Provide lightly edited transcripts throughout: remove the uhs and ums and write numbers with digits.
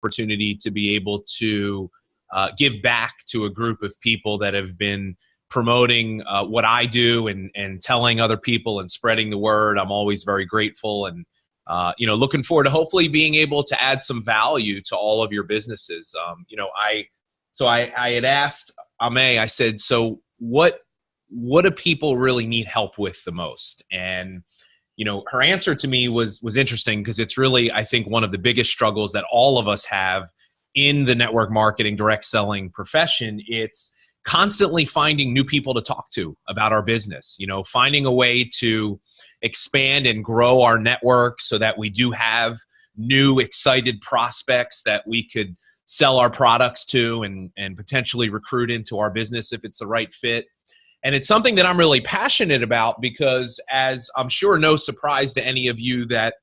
opportunity to be able to give back to a group of people that have been promoting what I do and telling other people and spreading the word. I'm always very grateful and looking forward to hopefully being able to add some value to all of your businesses. I had asked Aimee, I said, so what do people really need help with the most? And her answer to me was interesting, because it's really, I think, one of the biggest struggles that all of us have in the network marketing, direct selling profession. It's constantly finding new people to talk to about our business, finding a way to expand and grow our network so that we do have new excited prospects that we could sell our products to and potentially recruit into our business if it's the right fit. And it's something that I'm really passionate about because, as I'm sure no surprise to any of you that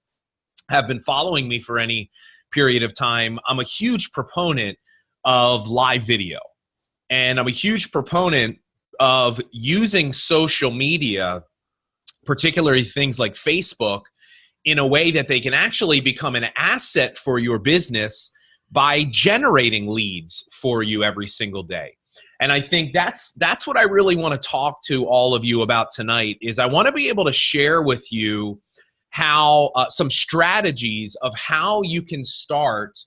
have been following me for any period of time, I'm a huge proponent of live video. And I'm a huge proponent of using social media, particularly things like Facebook, in a way that they can actually become an asset for your business by generating leads for you every single day. And I think that's what I really want to talk to all of you about tonight. Is I want to be able to share with you how some strategies of how you can start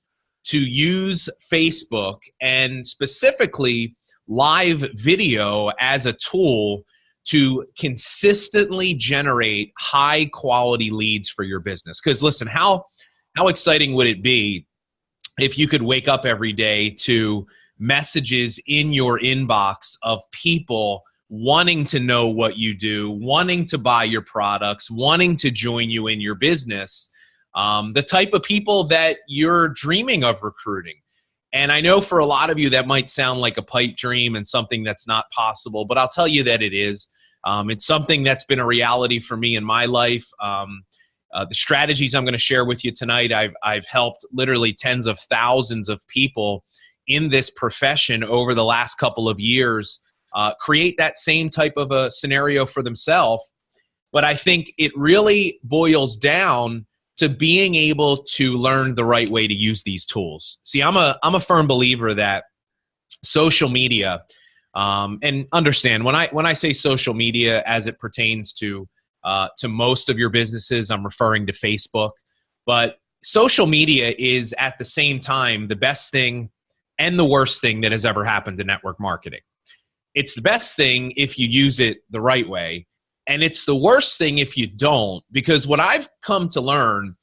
to use Facebook and specifically live video as a tool to consistently generate high quality leads for your business. Because listen, how exciting would it be if you could wake up every day to messages in your inbox of people wanting to know what you do, wanting to buy your products, wanting to join you in your business, the type of people that you're dreaming of recruiting. And I know for a lot of you that might sound like a pipe dream and something that's not possible, but I'll tell you that it is. It's something that's been a reality for me in my life. The strategies I'm going to share with you tonight, I've helped literally tens of thousands of people in this profession over the last couple of years create that same type of a scenario for themselves. But I think it really boils down to being able to learn the right way to use these tools. See, I'm a firm believer that social media, and understand when I say social media as it pertains to most of your businesses, I'm referring to Facebook. But social media is at the same time the best thing and the worst thing that has ever happened to network marketing. It's the best thing if you use it the right way, and it's the worst thing if you don't, because what I've come to learn,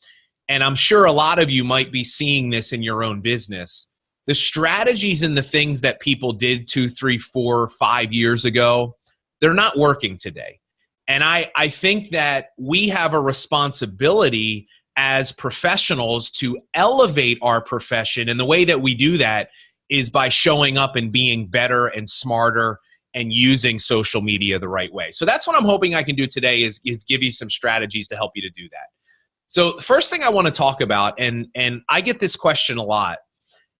and I'm sure a lot of you might be seeing this in your own business, the strategies and the things that people did 2, 3, 4, 5 years ago, they're not working today. And I think that we have a responsibility as professionals to elevate our profession. And the way that we do that is by showing up and being better and smarter and using social media the right way. So that's what I'm hoping I can do today is give you some strategies to help you to do that. So the first thing I want to talk about, and I get this question a lot,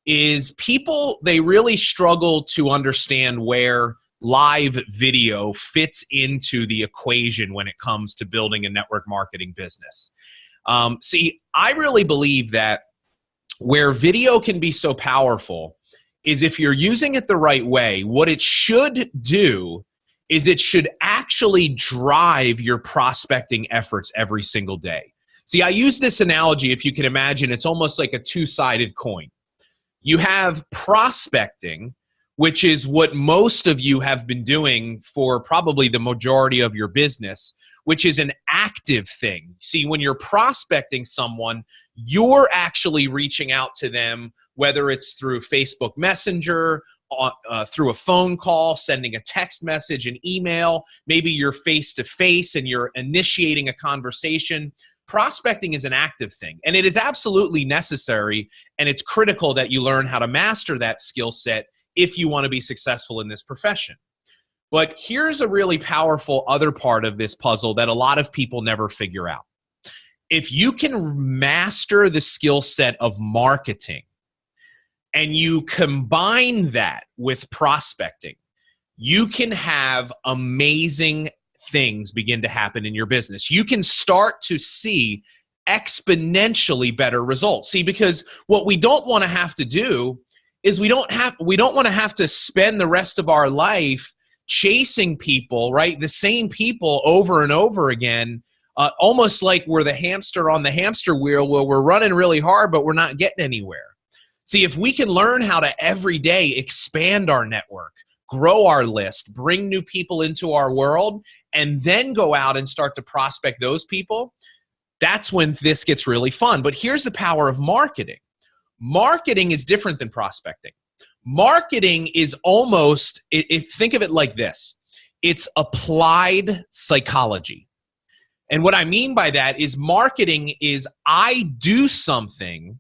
is people, they really struggle to understand where live video fits into the equation when it comes to building a network marketing business. See, I really believe that where video can be so powerful is if you're using it the right way, what it should do is it should actually drive your prospecting efforts every single day. See, I use this analogy, if you can imagine, it's almost like a two-sided coin. You have prospecting, which is what most of you have been doing for probably the majority of your business, which is an active thing. See, when you're prospecting someone, you're actually reaching out to them, whether it's through Facebook Messenger, through a phone call, sending a text message, an email, maybe you're face-to-face and you're initiating a conversation. Prospecting is an active thing, and it is absolutely necessary, and it's critical that you learn how to master that skill set if you want to be successful in this profession. But here's a really powerful other part of this puzzle that a lot of people never figure out. If you can master the skill set of marketing and you combine that with prospecting, you can have amazing things begin to happen in your business. You can start to see exponentially better results. See, because what we don't want to have to do is we don't want to have to spend the rest of our life chasing people, right? The same people over and over again, almost like we're the hamster on the hamster wheel where we're running really hard, but we're not getting anywhere. See, if we can learn how to every day expand our network, grow our list, bring new people into our world, and then go out and start to prospect those people, that's when this gets really fun. But here's the power of marketing. Marketing is different than prospecting. Marketing is almost, think of it like this. It's applied psychology. And what I mean by that is marketing is I do something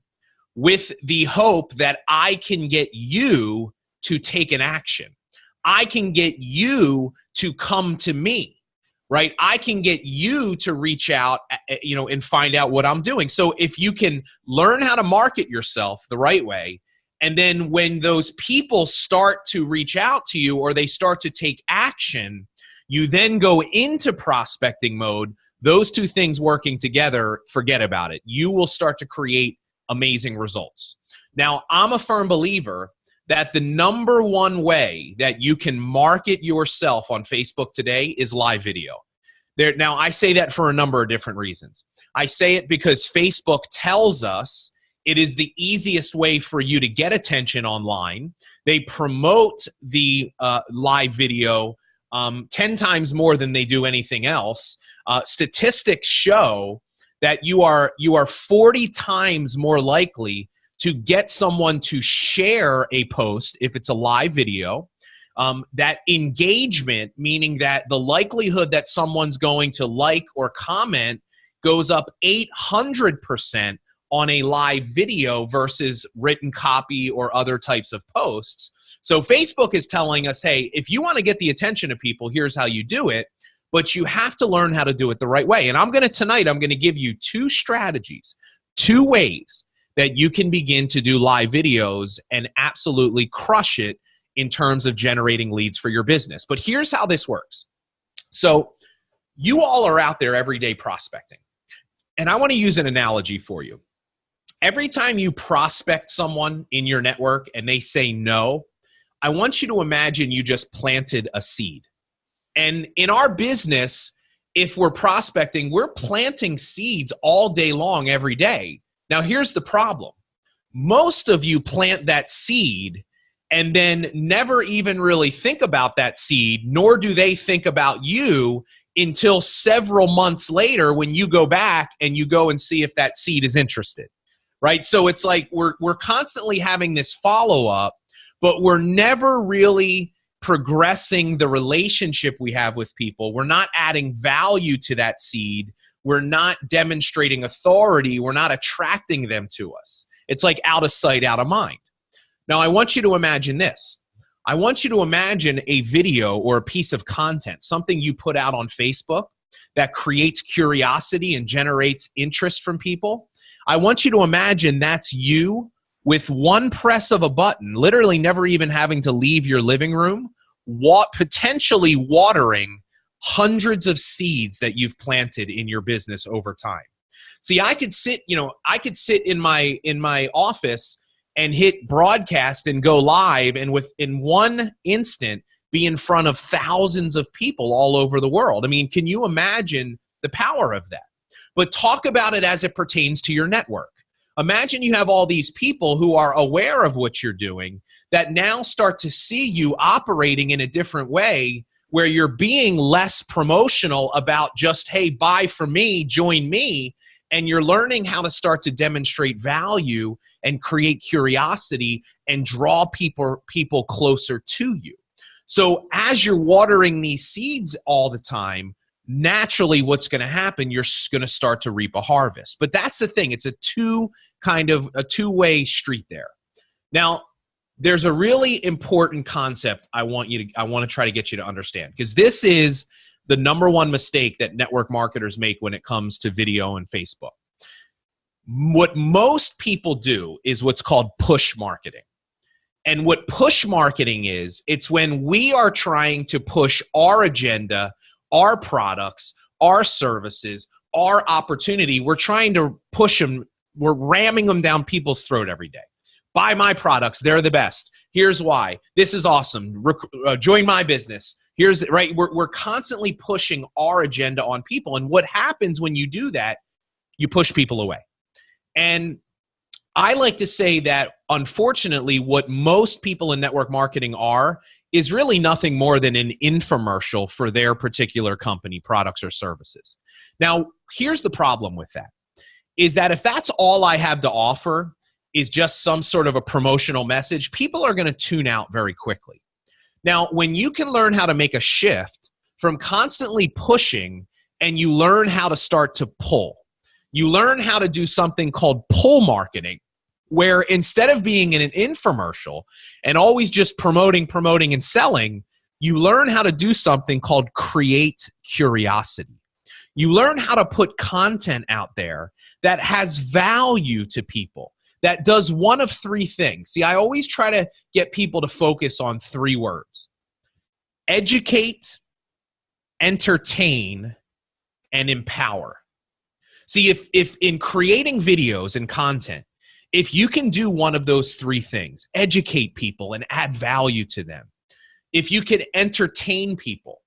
with the hope that I can get you to take an action. I can get you to come to me, right? I can get you to reach out, and find out what I'm doing. So if you can learn how to market yourself the right way, and then when those people start to reach out to you or they start to take action, you then go into prospecting mode. Those two things working together, forget about it. You will start to create amazing results. Now, I'm a firm believer that the number one way that you can market yourself on Facebook today is live video. Now, I say that for a number of different reasons. I say it because Facebook tells us it is the easiest way for you to get attention online. They promote the live video 10 times more than they do anything else. Statistics show that you are 40 times more likely to get someone to share a post if it's a live video. That engagement, meaning that the likelihood that someone's going to like or comment, goes up 800% on a live video versus written copy or other types of posts. So Facebook is telling us, hey, if you want to get the attention of people, here's how you do it, but you have to learn how to do it the right way. And tonight I'm going to give you two strategies, two ways that you can begin to do live videos and absolutely crush it in terms of generating leads for your business. But here's how this works. So you all are out there every day prospecting. And I want to use an analogy for you. Every time you prospect someone in your network and they say no, I want you to imagine you just planted a seed. And in our business, if we're prospecting, we're planting seeds all day long, every day. Now, here's the problem. Most of you plant that seed and then never even really think about that seed, nor do they think about you until several months later when you go back and you go and see if that seed is interested, right? So it's like we're constantly having this follow-up, but we're never really progressing the relationship we have with people. We're not adding value to that seed. We're not demonstrating authority. We're not attracting them to us. It's like out of sight, out of mind. Now, I want you to imagine this. I want you to imagine a video or a piece of content, something you put out on Facebook that creates curiosity and generates interest from people. I want you to imagine that's you with one press of a button, literally never even having to leave your living room, potentially watering hundreds of seeds that you've planted in your business over time. See, I could sit in my office and hit broadcast and go live, and within one instant be in front of thousands of people all over the world. I mean, can you imagine the power of that? But talk about it as it pertains to your network. Imagine you have all these people who are aware of what you're doing that now start to see you operating in a different way, where you're being less promotional about just, hey, buy from me, join me, and you're learning how to start to demonstrate value and create curiosity and draw people closer to you. So as you're watering these seeds all the time, naturally what's going to happen, you're going to start to reap a harvest. But that's the thing. It's a two-way street there. Now, there's a really important concept I want to try to get you to understand, because this is the number one mistake that network marketers make when it comes to video and Facebook. What most people do is what's called push marketing. And what push marketing is, it's when we are trying to push our agenda, our products, our services, our opportunity. We're trying to push them. We're ramming them down people's throat every day. Buy my products. They're the best. Here's why. This is awesome. Join my business. Here's right. We're constantly pushing our agenda on people. And what happens when you do that, you push people away. And I like to say that, unfortunately, what most people in network marketing are is really nothing more than an infomercial for their particular company, products, or services. Now, here's the problem with that, is that if that's all I have to offer is just some sort of a promotional message, people are going to tune out very quickly. Now, when you can learn how to make a shift from constantly pushing and you learn how to start to pull, you learn how to do something called pull marketing, where instead of being in an infomercial and always just promoting, and selling, you learn how to do something called create curiosity. You learn how to put content out there that has value to people, that does one of three things. See, I always try to get people to focus on three words: educate, entertain, and empower. See, if in creating videos and content, if you can do one of those three things, educate people and add value to them, if you can entertain people,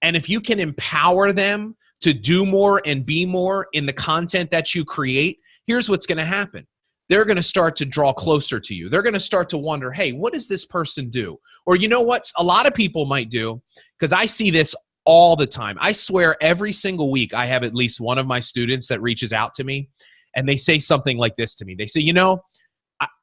and if you can empower them to do more and be more in the content that you create, here's what's going to happen. They're going to start to draw closer to you. They're going to start to wonder, hey, what does this person do? Or you know what a lot of people might do, because I see this all the time. I swear every single week I have at least one of my students that reaches out to me, and they say something like this to me. They say, you know,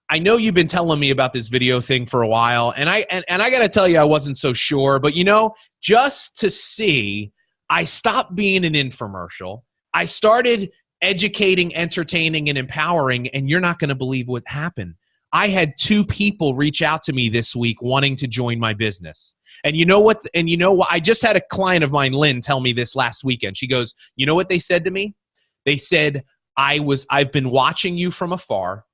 I know you've been telling me about this video thing for a while, and I got to tell you I wasn't so sure, but you know, just to see, I stopped being an infomercial. I started educating, entertaining, and empowering, and you're not going to believe what happened. I had 2 people reach out to me this week wanting to join my business. And you know what? I just had a client of mine, Lynn, tell me this last weekend. She goes, you know what they said to me? They said, I've been watching you from afar,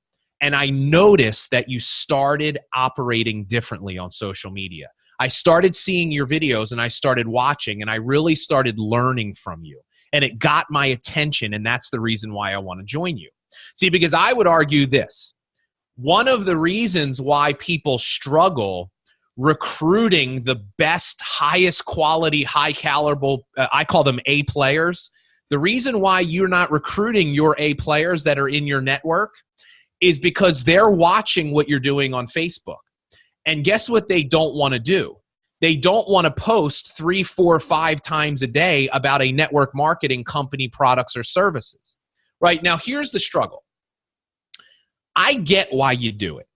and I noticed that you started operating differently on social media. I started seeing your videos and I started watching, and I really started learning from you. And it got my attention, and that's the reason why I want to join you. See, because I would argue this. One of the reasons why people struggle recruiting the best, highest quality, high caliber, I call them A players. The reason why you're not recruiting your A players that are in your network is because they're watching what you're doing on Facebook. And guess what they don't want to do? They don't want to post 3, 4, 5 times a day about a network marketing company, products, or services. Right? Now, here's the struggle. I get why you do it,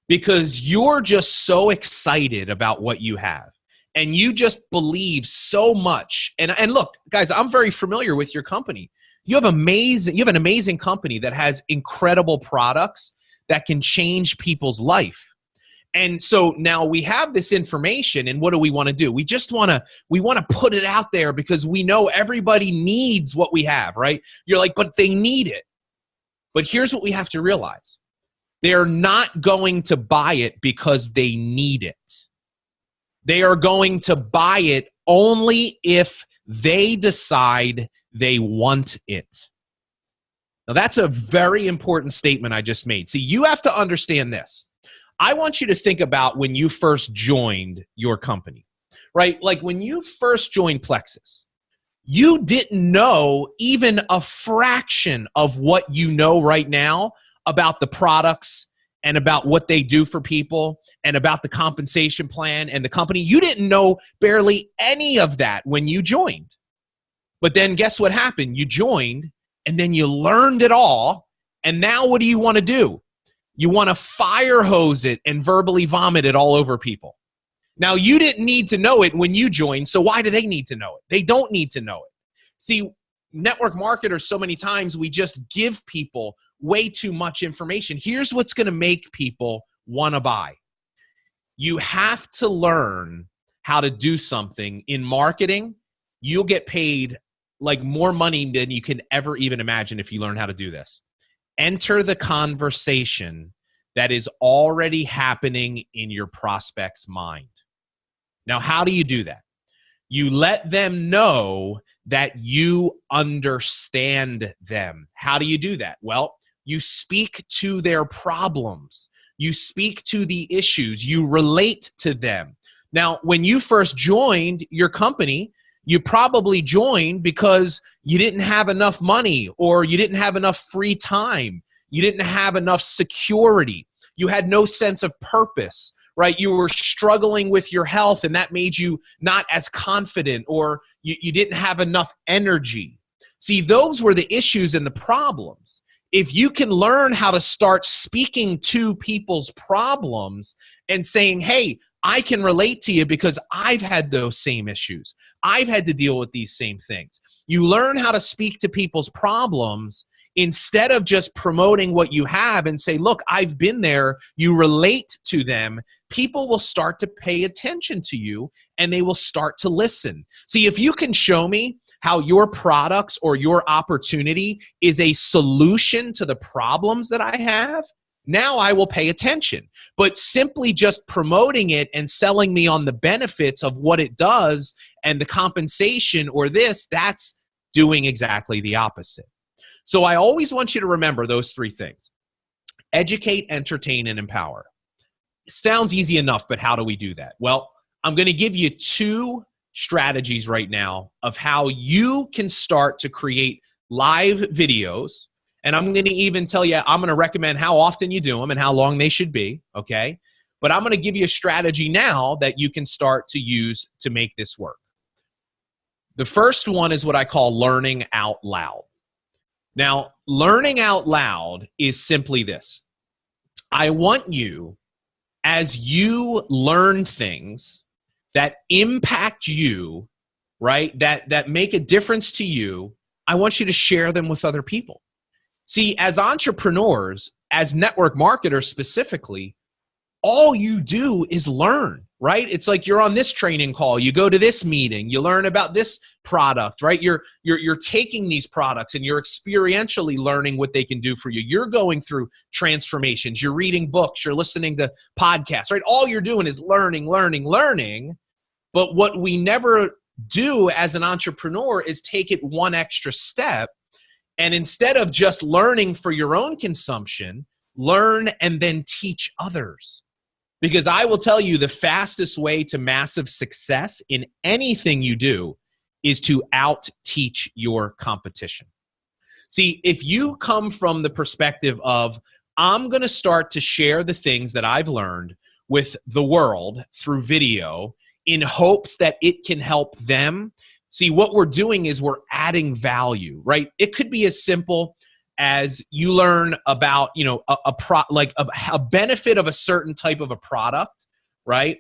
because you're just so excited about what you have, and you just believe so much. And look, guys, I'm very familiar with your company. You have an amazing company that has incredible products that can change people's life. And so now we have this information, and what do we want to do? We want to put it out there because we know everybody needs what we have, right? You're like, but they need it. But here's what we have to realize. They're not going to buy it because they need it. They are going to buy it only if they decide they want it. Now, that's a very important statement I just made. See, you have to understand this. I want you to think about when you first joined your company, right? Like when you first joined Plexus, you didn't know even a fraction of what you know right now about the products and about what they do for people and about the compensation plan and the company. You didn't know barely any of that when you joined. But then guess what happened? You joined, and then you learned it all, and now what do you want to do? You want to fire hose it and verbally vomit it all over people. Now, you didn't need to know it when you joined, so why do they need to know it? They don't need to know it. See, network marketers, so many times we just give people way too much information. Here's what's going to make people want to buy. You have to learn how to do something. In marketing, you'll get paid like more money than you can ever even imagine if you learn how to do this. Enter the conversation that is already happening in your prospect's mind. Now, how do you do that? You let them know that you understand them. How do you do that? Well, you speak to their problems. You speak to the issues. You relate to them. Now, when you first joined your company, you probably joined because you didn't have enough money, or you didn't have enough free time. You didn't have enough security. You had no sense of purpose, right? You were struggling with your health, and that made you not as confident, or you didn't have enough energy. See, those were the issues and the problems. If you can learn how to start speaking to people's problems and saying, hey, I can relate to you because I've had those same issues. I've had to deal with these same things. You learn how to speak to people's problems instead of just promoting what you have and say, look, I've been there. You relate to them. People will start to pay attention to you, and they will start to listen. See, if you can show me how your products or your opportunity is a solution to the problems that I have, now I will pay attention. But simply just promoting it and selling me on the benefits of what it does and the compensation or this, that's doing exactly the opposite. So I always want you to remember those three things: educate, entertain, and empower. Sounds easy enough, but how do we do that? Well, I'm going to give you two strategies right now of how you can start to create live videos. And I'm going to even tell you, I'm going to recommend how often you do them and how long they should be, okay? But I'm going to give you a strategy now that you can start to use to make this work. The first one is what I call learning out loud. Now, learning out loud is simply this. I want you, as you learn things that impact you, right, that make a difference to you, I want you to share them with other people. See, as entrepreneurs, as network marketers specifically, all you do is learn, right? It's like you're on this training call, you go to this meeting, you learn about this product, right? You're taking these products and you're experientially learning what they can do for you. You're going through transformations, you're reading books, you're listening to podcasts, right? All you're doing is learning, learning, learning. But what we never do as an entrepreneur is take it one extra step. And instead of just learning for your own consumption, learn and then teach others. Because I will tell you, the fastest way to massive success in anything you do is to out-teach your competition. See, if you come from the perspective of, I'm going to start to share the things that I've learned with the world through video in hopes that it can help them. See, what we're doing is we're adding value, right? It could be as simple as you learn about, you know, a benefit of a certain type of a product, right?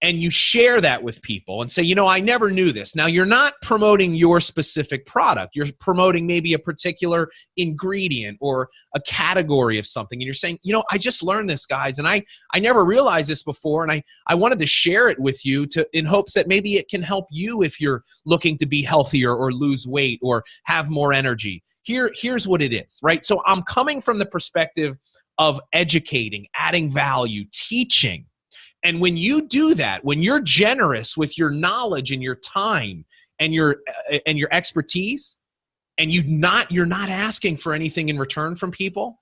And you share that with people and say, you know, I never knew this. Now, you're not promoting your specific product. You're promoting maybe a particular ingredient or a category of something. And you're saying, you know, I just learned this, guys, and I never realized this before, and I wanted to share it with you in hopes that maybe it can help you if you're looking to be healthier or lose weight or have more energy. Here's what it is, right? So I'm coming from the perspective of educating, adding value, teaching. And when you do that, when you're generous with your knowledge and your time and your expertise, and you're not asking for anything in return from people,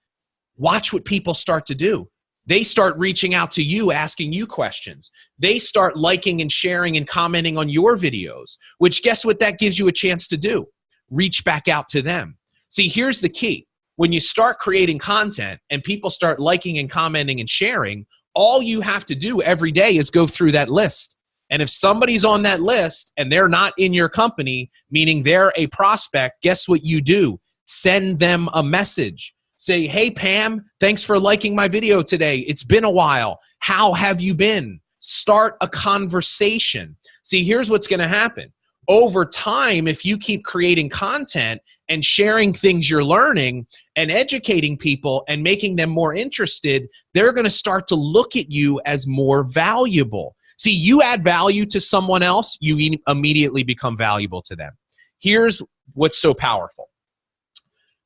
watch what people start to do. They start reaching out to you, asking you questions. They start liking and sharing and commenting on your videos, which guess what that gives you a chance to do? Reach back out to them. See, here's the key. When you start creating content and people start liking and commenting and sharing, all you have to do every day is go through that list. And if somebody's on that list and they're not in your company, meaning they're a prospect, guess what you do? Send them a message. Say, hey, Pam, thanks for liking my video today. It's been a while. How have you been? Start a conversation. See, here's what's going to happen. Over time, if you keep creating content and sharing things you're learning and educating people and making them more interested, they're going to start to look at you as more valuable. See, you add value to someone else, you immediately become valuable to them. Here's what's so powerful,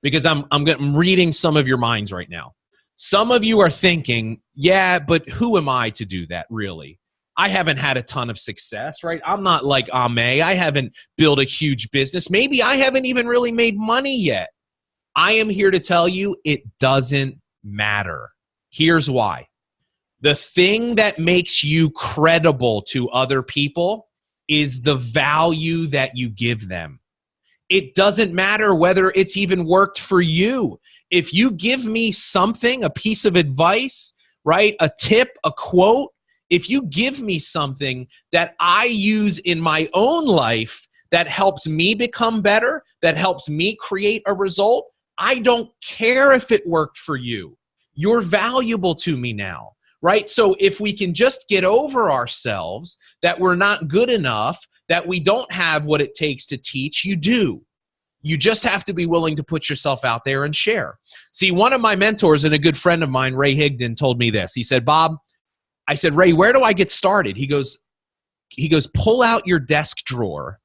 because I'm reading some of your minds right now. Some of you are thinking, yeah, but who am I to do that, really? I haven't had a ton of success, right? I'm not like Aimee. I haven't built a huge business. Maybe I haven't even really made money yet. I am here to tell you it doesn't matter. Here's why. The thing that makes you credible to other people is the value that you give them. It doesn't matter whether it's even worked for you. If you give me something, a piece of advice, right, a tip, a quote, if you give me something that I use in my own life that helps me become better, that helps me create a result, I don't care if it worked for you. You're valuable to me now, right? So if we can just get over ourselves, that we're not good enough, that we don't have what it takes to teach, you do. You just have to be willing to put yourself out there and share. See, one of my mentors and a good friend of mine, Ray Higdon, told me this. He said, Bob, I said, Ray, where do I get started? He goes, pull out your desk drawer,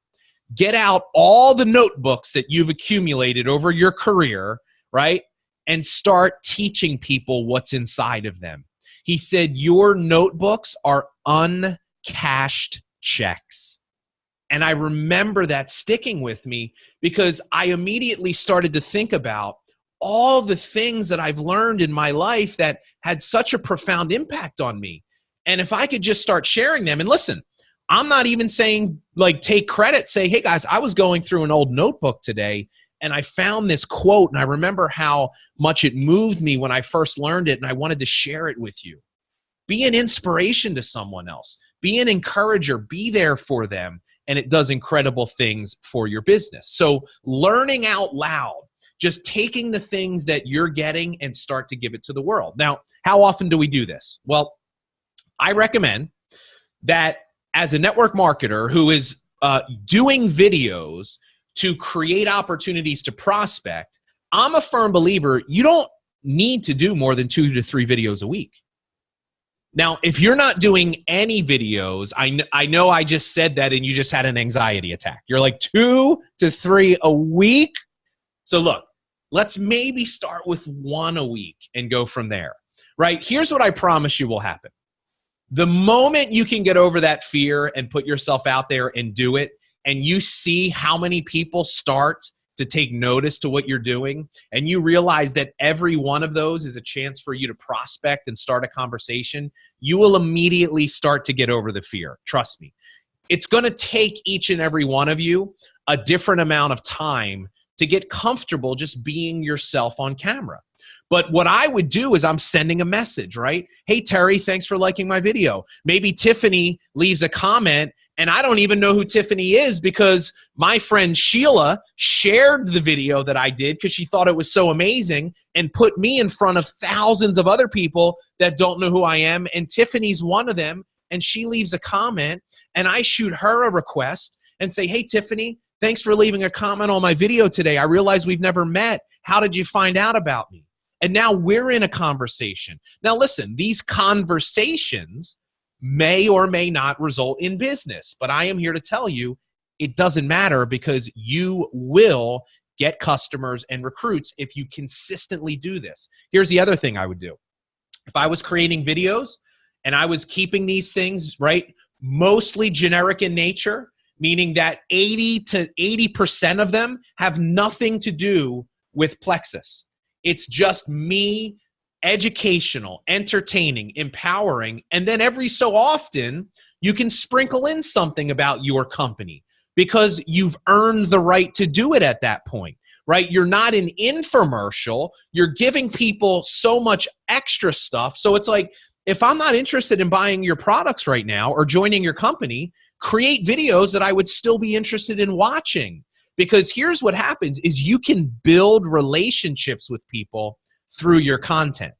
get out all the notebooks that you've accumulated over your career, right? And start teaching people what's inside of them. He said, your notebooks are uncashed checks. And I remember that sticking with me because I immediately started to think about all the things that I've learned in my life that had such a profound impact on me. And if I could just start sharing them, and listen, I'm not even saying like take credit, say, hey guys, I was going through an old notebook today and I found this quote and I remember how much it moved me when I first learned it and I wanted to share it with you. Be an inspiration to someone else. Be an encourager. Be there for them. And it does incredible things for your business. So learning out loud, just taking the things that you're getting and start to give it to the world. Now, how often do we do this? Well, I recommend that as a network marketer who is doing videos to create opportunities to prospect, I'm a firm believer you don't need to do more than 2 to 3 videos a week. Now, if you're not doing any videos, I know I just said that and you just had an anxiety attack. You're like 2 to 3 a week. So look, let's maybe start with 1 a week and go from there, right? Here's what I promise you will happen. The moment you can get over that fear and put yourself out there and do it, and you see how many people start to take notice to what you're doing, and you realize that every one of those is a chance for you to prospect and start a conversation, you will immediately start to get over the fear. Trust me. It's going to take each and every one of you a different amount of time to get comfortable just being yourself on camera. But what I would do is I'm sending a message, right? Hey, Terry, thanks for liking my video. Maybe Tiffany leaves a comment and I don't even know who Tiffany is because my friend Sheila shared the video that I did because she thought it was so amazing and put me in front of thousands of other people that don't know who I am. And Tiffany's one of them. And she leaves a comment and I shoot her a request and say, hey, Tiffany, thanks for leaving a comment on my video today. I realize we've never met. How did you find out about me? And now we're in a conversation. Now listen, these conversations may or may not result in business, but I am here to tell you it doesn't matter because you will get customers and recruits if you consistently do this. Here's the other thing I would do. If I was creating videos and I was keeping these things, right, mostly generic in nature, meaning that 80 to 80% of them have nothing to do with Plexus. It's just me, educational, entertaining, empowering, and then every so often you can sprinkle in something about your company because you've earned the right to do it at that point, right? You're not an infomercial. You're giving people so much extra stuff. So it's like, if I'm not interested in buying your products right now or joining your company, create videos that I would still be interested in watching. Because here's what happens is you can build relationships with people through your content.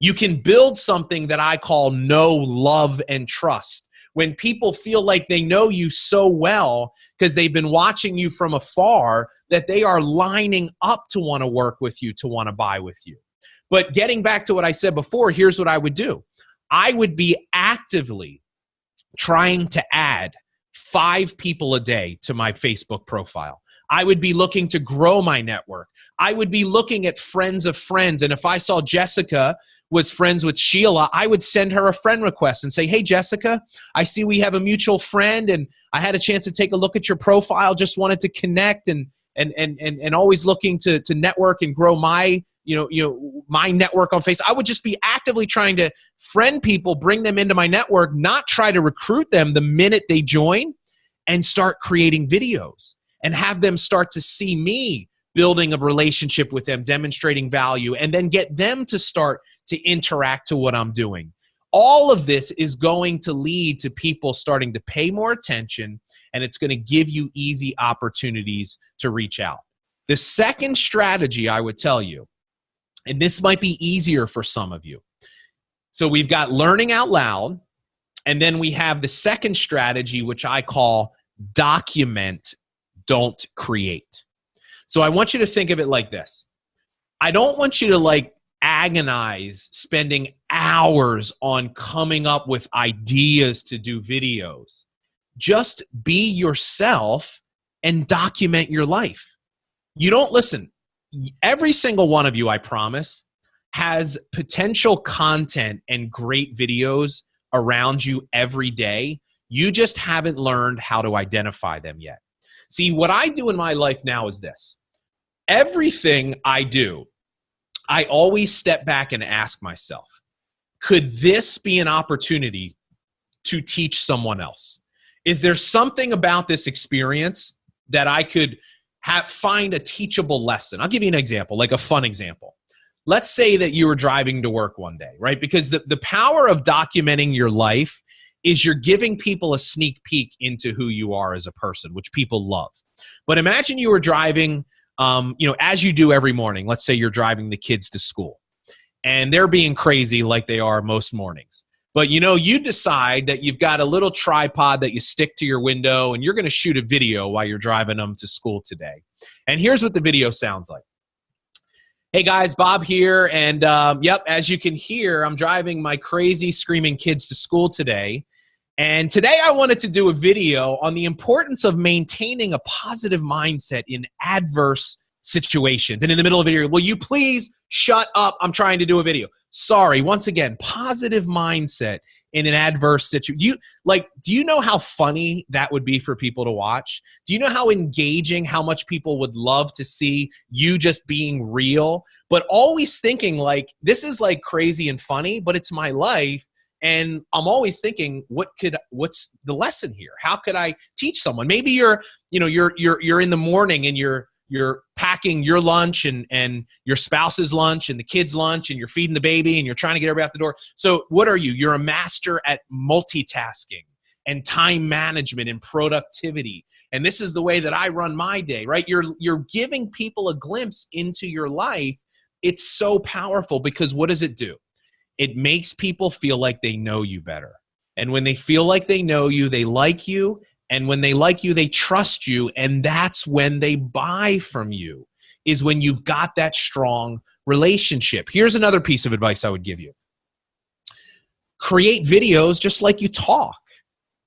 You can build something that I call know, love, and trust. When people feel like they know you so well because they've been watching you from afar that they are lining up to want to work with you, to want to buy with you. But getting back to what I said before, here's what I would do. I would be actively trying to add 5 people a day to my Facebook profile. I would be looking to grow my network. I would be looking at friends of friends. And if I saw Jessica was friends with Sheila, I would send her a friend request and say, hey, Jessica, I see we have a mutual friend, and I had a chance to take a look at your profile, just wanted to connect and always looking to network and grow my, my network on Facebook. I would just be actively trying to friend people, bring them into my network, not try to recruit them the minute they join, and start creating videos and have them start to see me building a relationship with them, demonstrating value, and then get them to start to interact to what I'm doing. All of this is going to lead to people starting to pay more attention, and it's going to give you easy opportunities to reach out. The second strategy I would tell you, and this might be easier for some of you. So we've got learning out loud, and then we have the second strategy, which I call document, don't create. So I want you to think of it like this. I don't want you to agonize spending hours on coming up with ideas to do videos. Just be yourself and document your life. You don't listen. Every single one of you, I promise, has potential content and great videos around you every day. You just haven't learned how to identify them yet. See, what I do in my life now is this. Everything I do, I always step back and ask myself, could this be an opportunity to teach someone else? Is there something about this experience that I could find a teachable lesson? I'll give you an example, like a fun example. Let's say that you were driving to work one day, right? Because the power of documenting your life is you're giving people a sneak peek into who you are as a person, which people love. But imagine you were driving, as you do every morning. Let's say you're driving the kids to school, and they're being crazy like they are most mornings. But you decide that you've got a little tripod that you stick to your window, and you're going to shoot a video while you're driving them to school today. And here's what the video sounds like. Hey guys, Bob here, and as you can hear, I'm driving my crazy screaming kids to school today. And today I wanted to do a video on the importance of maintaining a positive mindset in adverse situations. And in the middle of the video, will you please shut up? I'm trying to do a video. Sorry, once again, positive mindset in an adverse situation. Do you know how funny that would be for people to watch? Do you know how engaging, how much people would love to see you just being real, but always thinking this is crazy and funny, but it's my life. And I'm always thinking, what's the lesson here? How could I teach someone? Maybe you're in the morning and you're packing your lunch and your spouse's lunch and the kids' lunch, and you're feeding the baby and you're trying to get everybody out the door. So what are you? You're a master at multitasking and time management and productivity. And this is the way that I run my day, right? You're giving people a glimpse into your life. It's so powerful because what does it do? It makes people feel like they know you better. And when they feel like they know you, they like you. And when they like you, they trust you. And that's when they buy from you, is when you've got that strong relationship. Here's another piece of advice I would give you. Create videos just like you talk.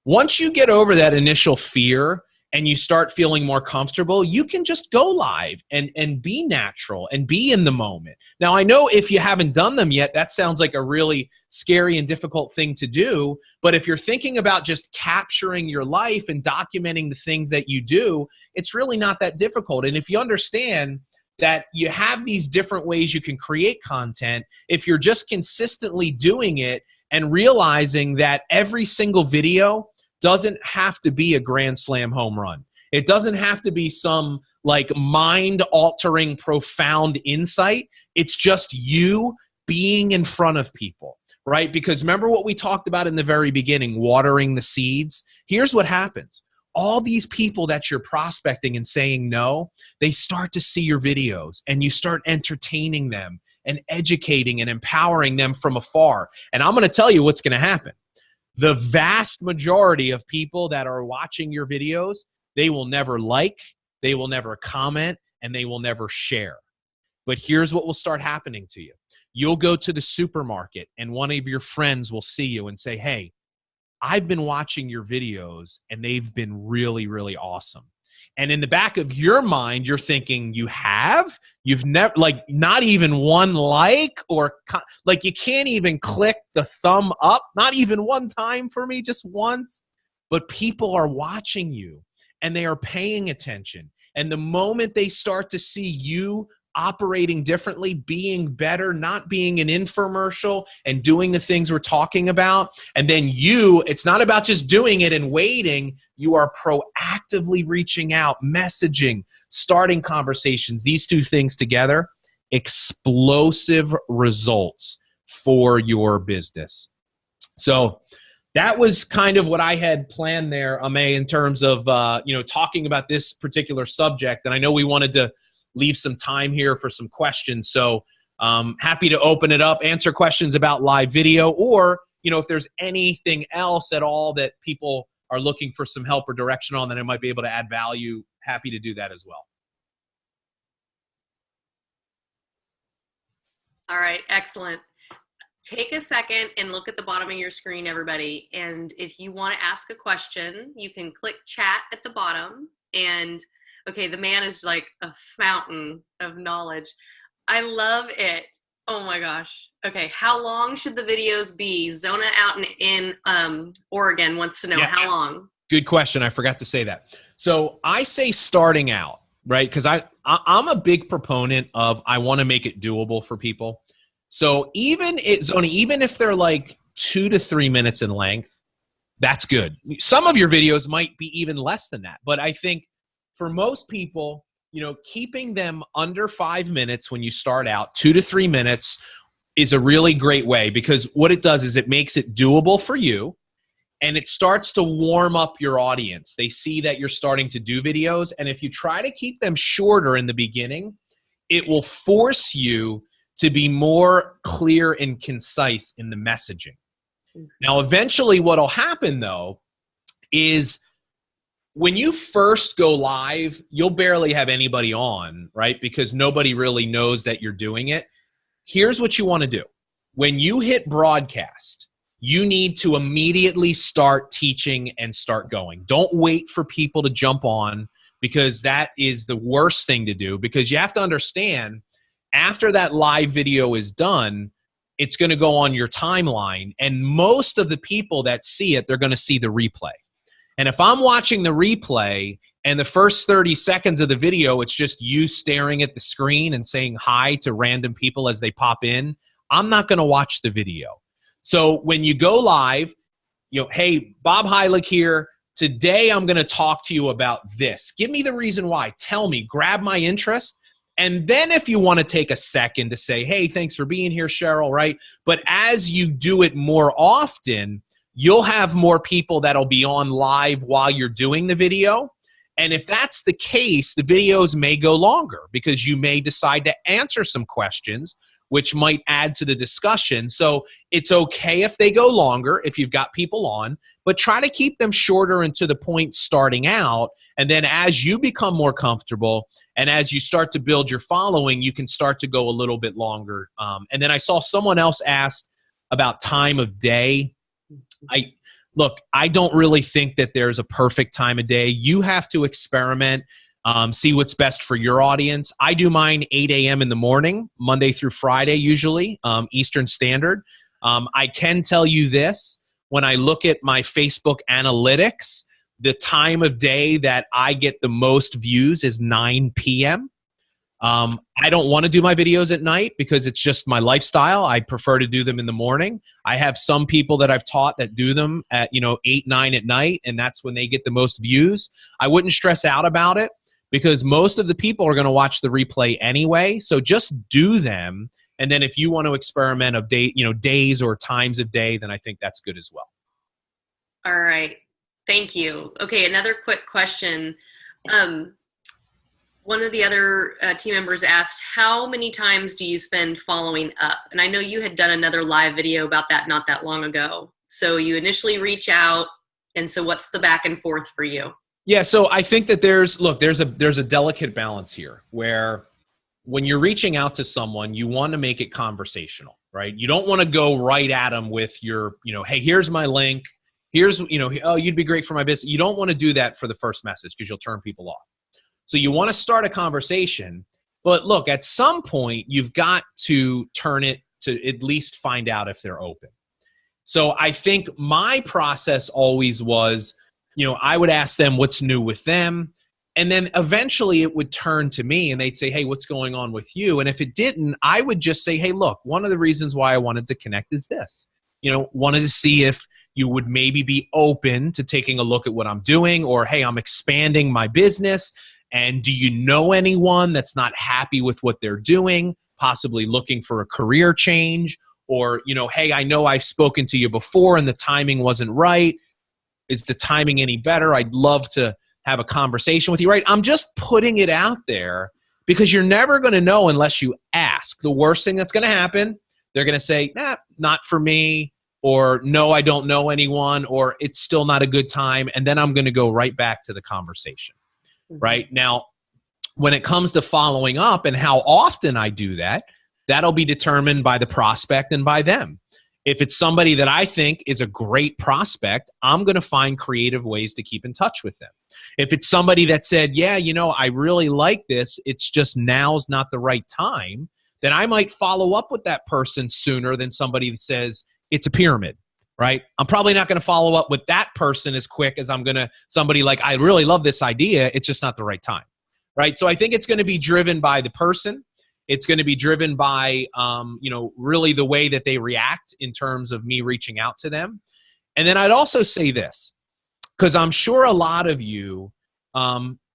Once you get over that initial fear and you start feeling more comfortable, you can just go live and be natural and be in the moment. Now, I know if you haven't done them yet, that sounds like a really scary and difficult thing to do. But if you're thinking about just capturing your life and documenting the things that you do, it's really not that difficult. And if you understand that you have these different ways you can create content, if you're just consistently doing it and realizing that every single video doesn't have to be a grand slam home run. It doesn't have to be some mind-altering, profound insight. It's just you being in front of people, right? Because remember what we talked about in the very beginning, watering the seeds? Here's what happens. All these people that you're prospecting and saying no, they start to see your videos and you start entertaining them and educating and empowering them from afar. And I'm going to tell you what's going to happen. The vast majority of people that are watching your videos, they will never like, they will never comment, and they will never share. But here's what will start happening to you. You'll go to the supermarket and one of your friends will see you and say, hey, I've been watching your videos and they've been really, really awesome. And in the back of your mind, you're thinking you've never, like, not even one like, or like you can't even click the thumb up, not even one time for me, just once. But people are watching you and they are paying attention. And the moment they start to see you operating differently, being better, not being an infomercial, and doing the things we're talking about, and then it's not about just doing it and waiting. You are proactively reaching out, messaging, starting conversations. These two things together, explosive results for your business. So that was kind of what I had planned there, Aimee, in terms of talking about this particular subject. And I know we wanted to leave some time here for some questions. So happy to open it up, answer questions about live video, or if there's anything else at all that people are looking for some help or direction on that I might be able to add value, happy to do that as well. All right, excellent. Take a second and look at the bottom of your screen, everybody. And if you want to ask a question, you can click chat at the bottom. And okay, the man is like a fountain of knowledge. I love it. Oh my gosh. Okay, how long should the videos be? Zona out in Oregon wants to know how long. Good question. I forgot to say that. So I say starting out, right? Because I'm a big proponent of, I want to make it doable for people. So even if they're like 2 to 3 minutes in length, that's good. Some of your videos might be even less than that. But I think for most people, keeping them under 5 minutes when you start out, 2 to 3 minutes, is a really great way, because what it does is it makes it doable for you, and it starts to warm up your audience. They see that you're starting to do videos, and if you try to keep them shorter in the beginning, it will force you to be more clear and concise in the messaging. Now, eventually what will happen, though, is when you first go live, you'll barely have anybody on, right? Because nobody really knows that you're doing it. Here's what you want to do. When you hit broadcast, you need to immediately start teaching and start going. Don't wait for people to jump on, because that is the worst thing to do, because you have to understand, after that live video is done, it's going to go on your timeline. And most of the people that see it, they're going to see the replay. And if I'm watching the replay and the first 30 seconds of the video, it's just you staring at the screen and saying hi to random people as they pop in, I'm not going to watch the video. So when you go live, hey, Bob Heilig here. Today I'm going to talk to you about this. Give me the reason why. Tell me. Grab my interest. And then if you want to take a second to say, hey, thanks for being here, Cheryl, right? But as you do it more often, you'll have more people that'll be on live while you're doing the video. And if that's the case, the videos may go longer, because you may decide to answer some questions, which might add to the discussion. So it's okay if they go longer, if you've got people on, but try to keep them shorter and to the point starting out. And then as you become more comfortable and as you start to build your following, you can start to go a little bit longer. And then I saw someone else asked about time of day. Look, I don't really think that there's a perfect time of day. You have to experiment, see what's best for your audience. I do mine 8 a.m. in the morning, Monday through Friday, usually, Eastern Standard. I can tell you this, when I look at my Facebook analytics, the time of day that I get the most views is 9 p.m. I don't want to do my videos at night because it's just my lifestyle. I prefer to do them in the morning. I have some people that I've taught that do them at 8, 9 at night, and that's when they get the most views. I wouldn't stress out about it, because most of the people are going to watch the replay anyway. So just do them. And then if you want to experiment of days or times of day, then I think that's good as well. All right. Thank you. Okay. Another quick question. One of the other team members asked, how many times do you spend following up? And I know you had done another live video about that not that long ago. So you initially reach out. And so what's the back and forth for you? Yeah. So I think that there's a delicate balance here where when you're reaching out to someone, you want to make it conversational, right? You don't want to go right at them with your, hey, here's my link. Here's, oh, you'd be great for my business. You don't want to do that for the first message because you'll turn people off. So you want to start a conversation, but look, at some point, you've got to turn it to at least find out if they're open. So I think my process always was, I would ask them what's new with them. And then eventually it would turn to me and they'd say, hey, what's going on with you? And if it didn't, I would just say, hey, look, one of the reasons why I wanted to connect is this. Wanted to see if you would maybe be open to taking a look at what I'm doing, or, hey, I'm expanding my business. And do you know anyone that's not happy with what they're doing, possibly looking for a career change? Or, hey, I know I've spoken to you before and the timing wasn't right. Is the timing any better? I'd love to have a conversation with you, right? I'm just putting it out there because you're never going to know unless you ask. The worst thing that's going to happen, they're going to say, nah, not for me, or no, I don't know anyone, or it's still not a good time. And then I'm going to go right back to the conversation, right? Now, when it comes to following up and how often I do that, that'll be determined by the prospect and by them. If it's somebody that I think is a great prospect, I'm going to find creative ways to keep in touch with them. If it's somebody that said, yeah, I really like this, it's just now's not the right time, then I might follow up with that person sooner than somebody that says it's a pyramid, right? I'm probably not going to follow up with that person as quick as I'm going to somebody like, I really love this idea, it's just not the right time, right? So I think it's going to be driven by the person. It's going to be driven by, really the way that they react in terms of me reaching out to them. And then I'd also say this, because I'm sure a lot of you,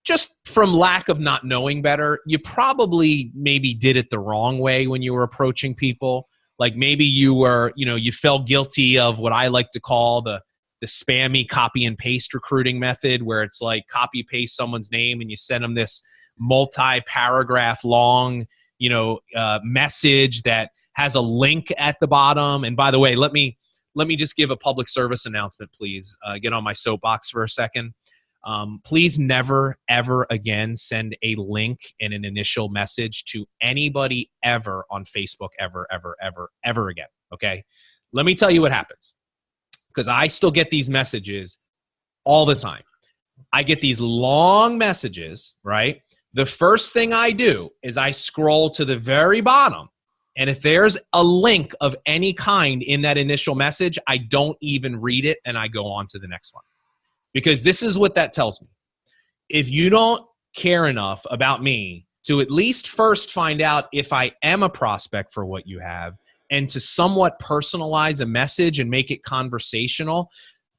just from lack of not knowing better, you probably maybe did it the wrong way when you were approaching people. Like maybe you were, you felt guilty of what I like to call the spammy copy and paste recruiting method, where it's like copy paste someone's name and you send them this multi-paragraph long message that has a link at the bottom. And by the way, let me just give a public service announcement, please. Get on my soapbox for a second. Please never, ever again send a link in an initial message to anybody ever on Facebook, ever, ever, ever, ever again. Okay? Let me tell you what happens, because I still get these messages all the time. I get these long messages, right? The first thing I do is I scroll to the very bottom, and if there's a link of any kind in that initial message, I don't even read it, and I go on to the next one. Because this is what that tells me. If you don't care enough about me to at least first find out if I am a prospect for what you have, and to somewhat personalize a message and make it conversational,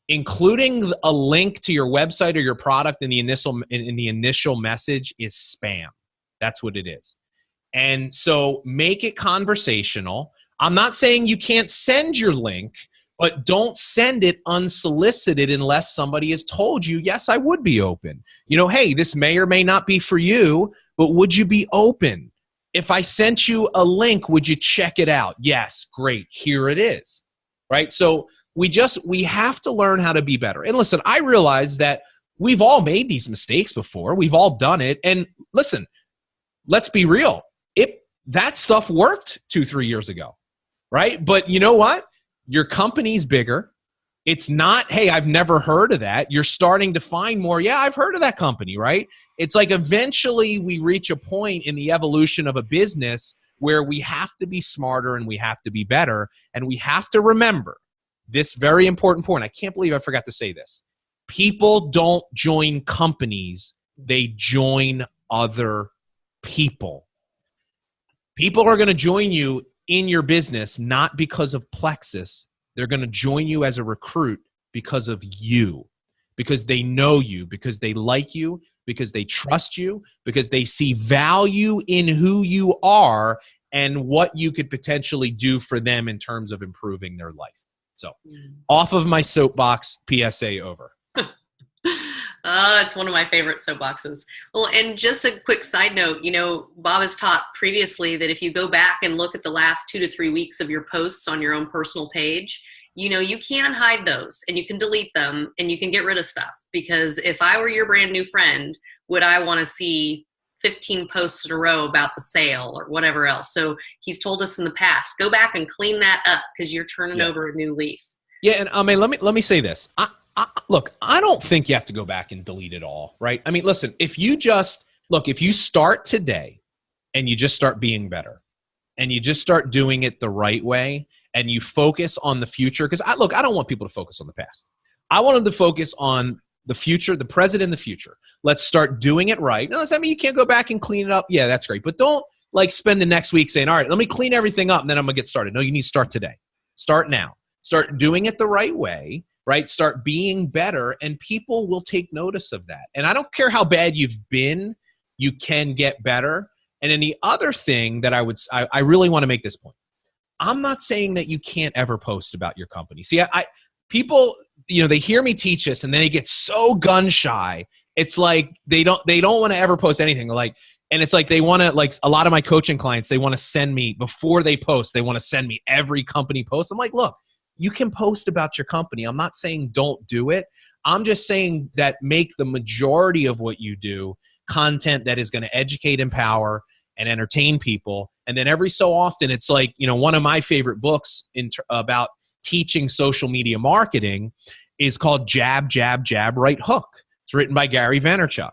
including a link to your website or your product in the initial message, is spam. That's what it is. And so make it conversational. I'm not saying you can't send your link, but don't send it unsolicited unless somebody has told you, yes, I would be open. Hey, this may or may not be for you, but would you be open? If I sent you a link, would you check it out? Yes, great, here it is, right? So we have to learn how to be better. And listen, I realize that we've all made these mistakes before. We've all done it. And listen, let's be real. That stuff worked 2-3 years ago, right? But you know what? Your company's bigger. It's not, hey, I've never heard of that. You're starting to find more, yeah, I've heard of that company, right? It's like eventually we reach a point in the evolution of a business where we have to be smarter and we have to be better. And we have to remember this very important point. I can't believe I forgot to say this. People don't join companies. They join other people. People are going to join you in your business not because of Plexus. They're going to join you as a recruit because of you, because they know you, because they like you, because they trust you, because they see value in who you are and what you could potentially do for them in terms of improving their life. So off of my soapbox, PSA over. It's one of my favorite soapboxes. Well, and just a quick side note, Bob has taught previously that if you go back and look at the last 2 to 3 weeks of your posts on your own personal page, you can hide those and you can delete them and you can get rid of stuff. Because if I were your brand new friend, would I want to see 15 posts in a row about the sale or whatever else? So he's told us in the past, go back and clean that up because you're turning over a new leaf. Yeah, and I mean, let me say this. Look, I don't think you have to go back and delete it all, right? I mean, listen, if you just look, if you start today and you just start being better and you just start doing it the right way and you focus on the future, because I don't want people to focus on the past. I want them to focus on the future, the present and the future. Let's start doing it right. Now, does that mean you can't go back and clean it up? Yeah, that's great. But don't like spend the next week saying, all right, let me clean everything up and then I'm going to get started. No, you need to start today. Start now. Start doing it the right way, right? Start being better, and people will take notice of that. And I don't care how bad you've been, you can get better. And then the other thing that I really want to make this point. I'm not saying that you can't ever post about your company. See, people, they hear me teach this and then they get so gun shy. It's like they don't want to ever post anything. And it's like they want to, like a lot of my coaching clients, they want to send me, before they post, they want to send me every company post. I'm like, look, you can post about your company. I'm not saying don't do it. I'm just saying that make the majority of what you do content that is going to educate, empower, and entertain people. And then every so often, it's like, one of my favorite books about teaching social media marketing is called Jab, Jab, Jab, Right Hook. It's written by Gary Vaynerchuk.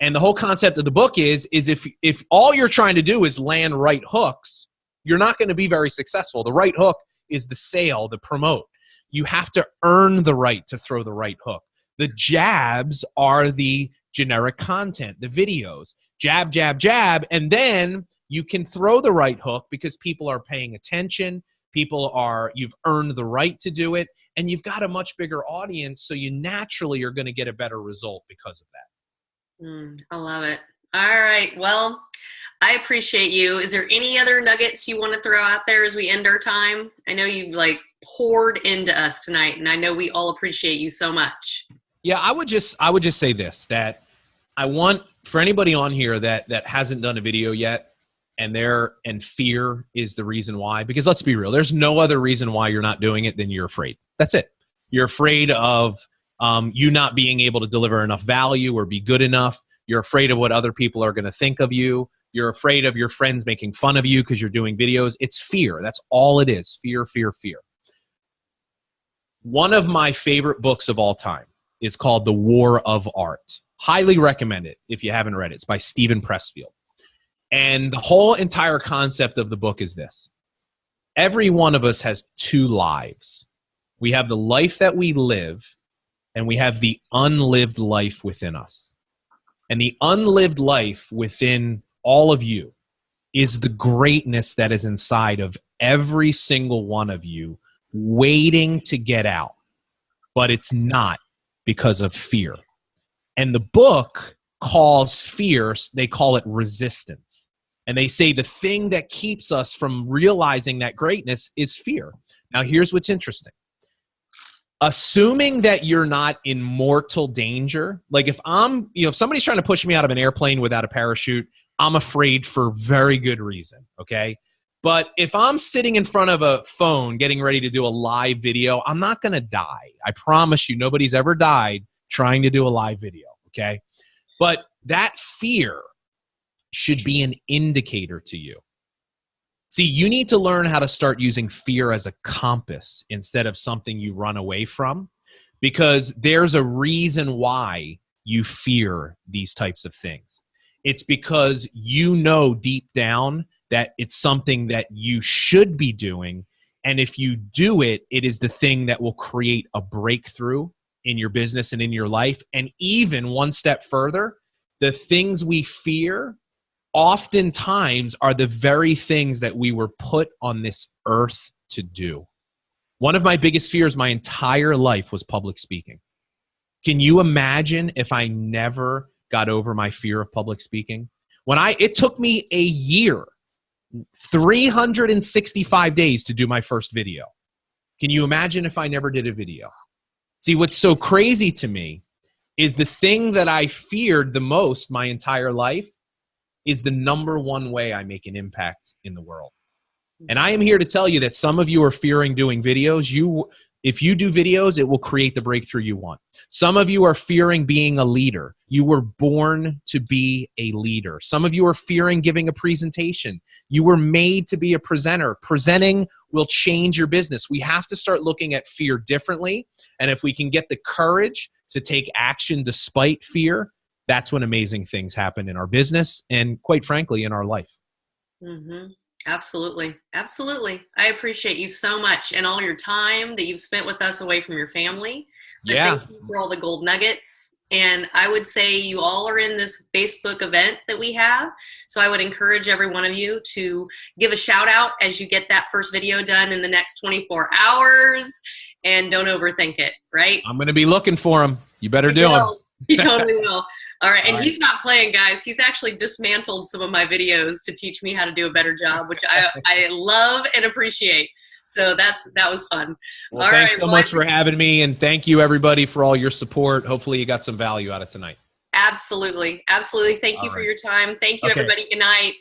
And the whole concept of the book is if all you're trying to do is land right hooks, you're not going to be very successful. The right hook is the sale, the promote. You have to earn the right to throw the right hook. The jabs are the generic content, the videos. Jab, jab, jab, and then you can throw the right hook because people are paying attention. You've earned the right to do it, and you've got a much bigger audience, so you naturally are going to get a better result because of that. I love it. All right. Well, I appreciate you. Is there any other nuggets you want to throw out there as we end our time? I know you poured into us tonight, and I know we all appreciate you so much. Yeah, I would just say this, that I want for anybody on here that hasn't done a video yet, and fear is the reason why, because let's be real, there's no other reason why you're not doing it than you're afraid. That's it. You're afraid of you not being able to deliver enough value or be good enough. You're afraid of what other people are going to think of you. You're afraid of your friends making fun of you because you're doing videos. It's fear. That's all it is. Fear, fear, fear. One of my favorite books of all time is called The War of Art. Highly recommend it if you haven't read it. It's by Stephen Pressfield. And the whole entire concept of the book is this. Every one of us has two lives. We have the life that we live, and we have the unlived life within us. And the unlived life within all of you is the greatness that is inside of every single one of you waiting to get out. But it's not because of fear. And the book calls fear, they call it resistance. And they say the thing that keeps us from realizing that greatness is fear. Now, here's what's interesting. Assuming that you're not in mortal danger, like if somebody's trying to push me out of an airplane without a parachute, I'm afraid for very good reason, okay? But if I'm sitting in front of a phone getting ready to do a live video, I'm not going to die. I promise you, nobody's ever died trying to do a live video, okay? But that fear should be an indicator to you. See, you need to learn how to start using fear as a compass instead of something you run away from, because there's a reason why you fear these types of things. It's because you know deep down that it's something that you should be doing, and if you do it, it is the thing that will create a breakthrough in your business and in your life. And even one step further, the things we fear oftentimes are the very things that we were put on this earth to do. One of my biggest fears my entire life was public speaking. Can you imagine if I never got over my fear of public speaking? It took me a year, 365 days to do my first video. Can you imagine if I never did a video? See, what's so crazy to me is the thing that I feared the most my entire life is the number one way I make an impact in the world. And I am here to tell you that some of you are fearing doing videos. If you do videos, it will create the breakthrough you want. Some of you are fearing being a leader. You were born to be a leader. Some of you are fearing giving a presentation. You were made to be a presenter. Presenting will change your business. We have to start looking at fear differently. And if we can get the courage to take action despite fear, that's when amazing things happen in our business and, quite frankly, in our life. Mm-hmm. Absolutely. Absolutely. I appreciate you so much and all your time that you've spent with us away from your family. Yeah. Thank you for all the gold nuggets. And I would say you all are in this Facebook event that we have. So I would encourage every one of you to give a shout out as you get that first video done in the next 24 hours, and don't overthink it, right? I'm going to be looking for him. You better do him. You totally will. All right. And All right. He's not playing, guys. He's actually dismantled some of my videos to teach me how to do a better job, which I love and appreciate. So that was fun. Well, thanks so much for having me. And thank you, everybody, for all your support. Hopefully you got some value out of tonight. Absolutely. Absolutely. Thank you for your time. Thank you, everybody. Good night.